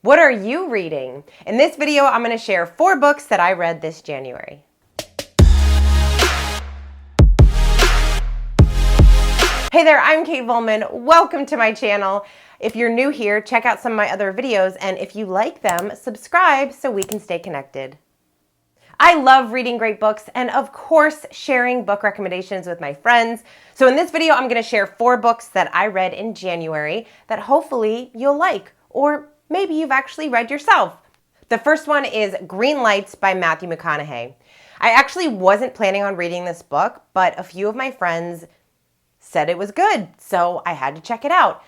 What are you reading? In this video, I'm going to share 4 books that I read this January. Hey there, I'm Kate Volman. Welcome to my channel. If you're new here, check out some of my other videos, and if you like them, subscribe so we can stay connected. I love reading great books and, of course, sharing book recommendations with my friends. So in this video, I'm going to share 4 books that I read in January that hopefully you'll like, or maybe you've actually read yourself. The first one is Green Lights by Matthew McConaughey. I actually wasn't planning on reading this book, but a few of my friends said it was good, so I had to check it out.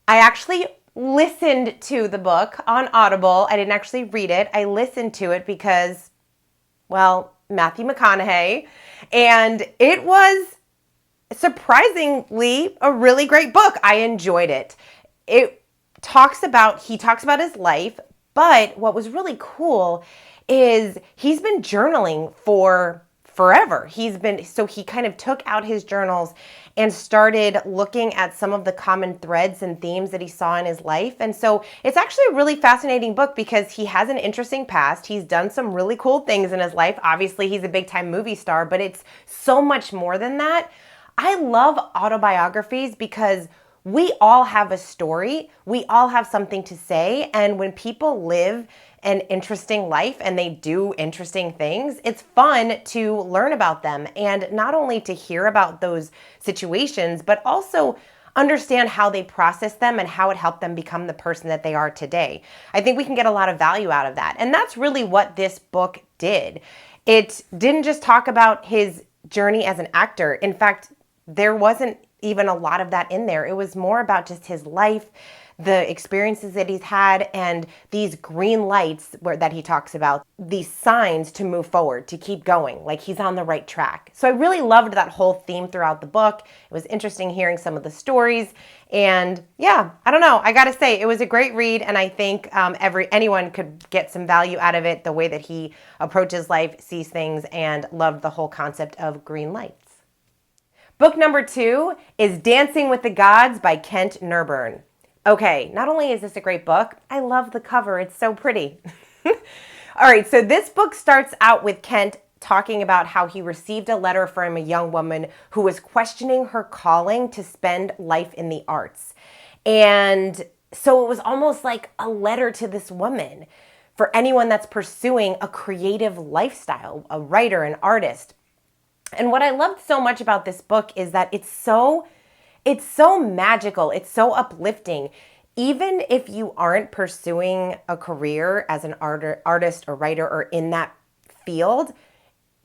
I actually listened to the book on Audible. I didn't actually read it. I listened to it because, well, Matthew McConaughey, and it was surprisingly a really great book. I enjoyed it. He talks about his life, but what was really cool is he's been journaling for forever. He kind of took out his journals and started looking at some of the common threads and themes that he saw in his life. And so it's actually a really fascinating book because he has an interesting past. He's done some really cool things in his life. Obviously, he's a big time movie star, but it's so much more than that. I love autobiographies because we all have a story. We all have something to say. And when people live an interesting life and they do interesting things, it's fun to learn about them, and not only to hear about those situations, but also understand how they process them and how it helped them become the person that they are today. I think we can get a lot of value out of that. And that's really what this book did. It didn't just talk about his journey as an actor. In fact, there wasn't even a lot of that in there. It was more about just his life, the experiences that he's had, and these green lights that he talks about, these signs to move forward, to keep going, like he's on the right track. So I really loved that whole theme throughout the book. It was interesting hearing some of the stories, and yeah, I don't know, I gotta say, it was a great read, and I think anyone could get some value out of it, the way that he approaches life, sees things, and loved the whole concept of green lights. Book number 2 is Dancing with the Gods by Kent Nerburn. Okay, not only is this a great book, I love the cover. It's so pretty. All right, so this book starts out with Kent talking about how he received a letter from a young woman who was questioning her calling to spend life in the arts. And so it was almost like a letter to this woman for anyone that's pursuing a creative lifestyle, a writer, an artist. And what I loved so much about this book is that it's so magical. It's so uplifting. Even if you aren't pursuing a career as an artist or writer or in that field,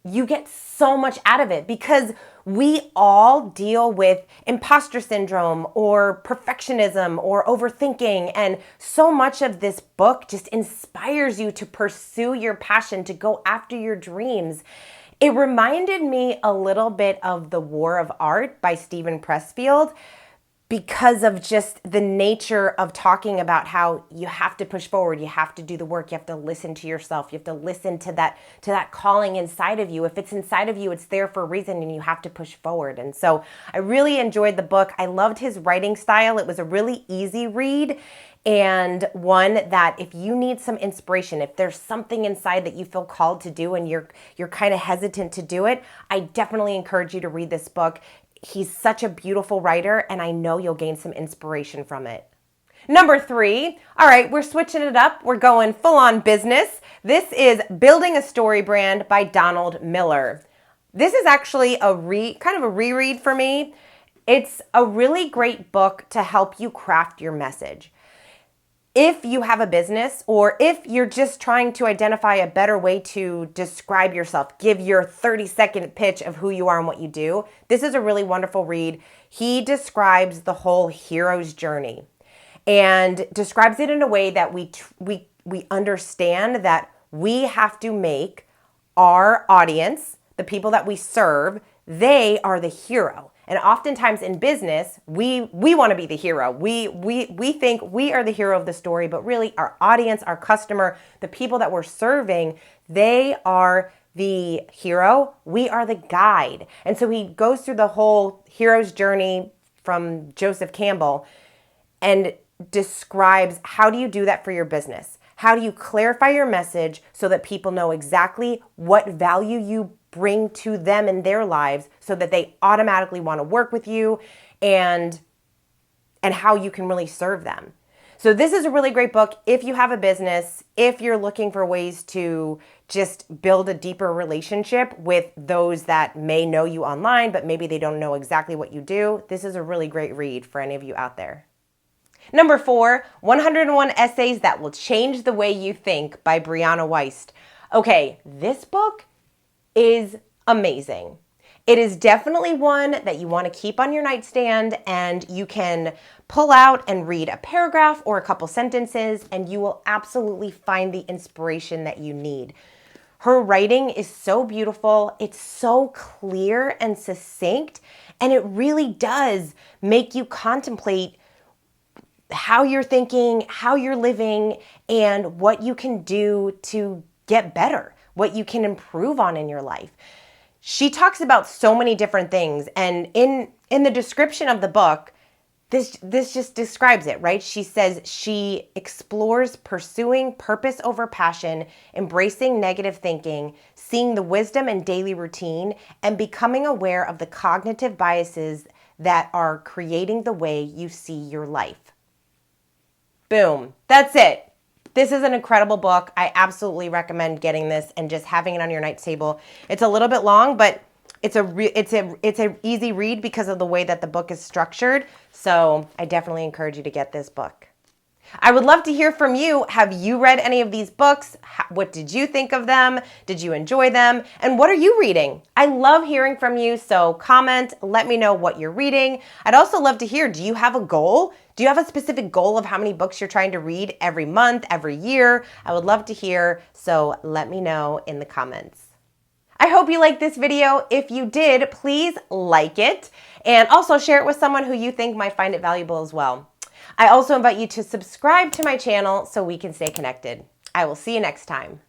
you get so much out of it because we all deal with imposter syndrome or perfectionism or overthinking. And so much of this book just inspires you to pursue your passion, to go after your dreams. It reminded me a little bit of The War of Art by Steven Pressfield because of just the nature of talking about how you have to push forward, you have to do the work, you have to listen to yourself, you have to listen to that calling inside of you. If it's inside of you, it's there for a reason and you have to push forward. And so I really enjoyed the book. I loved his writing style. It was a really easy read, and one that if you need some inspiration, if there's something inside that you feel called to do and you're kind of hesitant to do it, I definitely encourage you to read this book. He's such a beautiful writer, and I know you'll gain some inspiration from it. Number 3, all right, we're switching it up. We're going full on business. This is Building a Story Brand by Donald Miller. This is actually kind of a reread for me. It's a really great book to help you craft your message. If you have a business, or if you're just trying to identify a better way to describe yourself, give your 30-second pitch of who you are and what you do, this is a really wonderful read. He describes the whole hero's journey and describes it in a way that we understand that we have to make our audience, the people that we serve, they are the hero. And oftentimes in business, we want to be the hero. We think we are the hero of the story, but really our audience, our customer, the people that we're serving, they are the hero. We are the guide. And so he goes through the whole hero's journey from Joseph Campbell and describes how do you do that for your business? How do you clarify your message so that people know exactly what value you bring to them in their lives so that they automatically want to work with you, and how you can really serve them. So this is a really great book if you have a business, if you're looking for ways to just build a deeper relationship with those that may know you online, but maybe they don't know exactly what you do. This is a really great read for any of you out there. Number 4, 101 Essays That Will Change the Way You Think by Brianna Wiest. Okay, this book is amazing. It is definitely one that you want to keep on your nightstand, and you can pull out and read a paragraph or a couple sentences, and you will absolutely find the inspiration that you need. Her writing is so beautiful. It's so clear and succinct, and it really does make you contemplate how you're thinking, how you're living, and what you can do to get better, what you can improve on in your life. She talks about so many different things, and in the description of the book, this just describes it, right? She says she explores pursuing purpose over passion, embracing negative thinking, seeing the wisdom in daily routine, and becoming aware of the cognitive biases that are creating the way you see your life. Boom. That's it. This is an incredible book. I absolutely recommend getting this and just having it on your night table. It's a little bit long, but it's a easy read because of the way that the book is structured. So I definitely encourage you to get this book. I would love to hear from you. Have you read any of these books? What did you think of them? Did you enjoy them? And what are you reading? I love hearing from you, so comment, let me know what you're reading. I'd also love to hear, do you have a goal? Do you have a specific goal of how many books you're trying to read every month, every year? I would love to hear, so let me know in the comments. I hope you liked this video. If you did, please like it, and also share it with someone who you think might find it valuable as well. I also invite you to subscribe to my channel so we can stay connected. I will see you next time.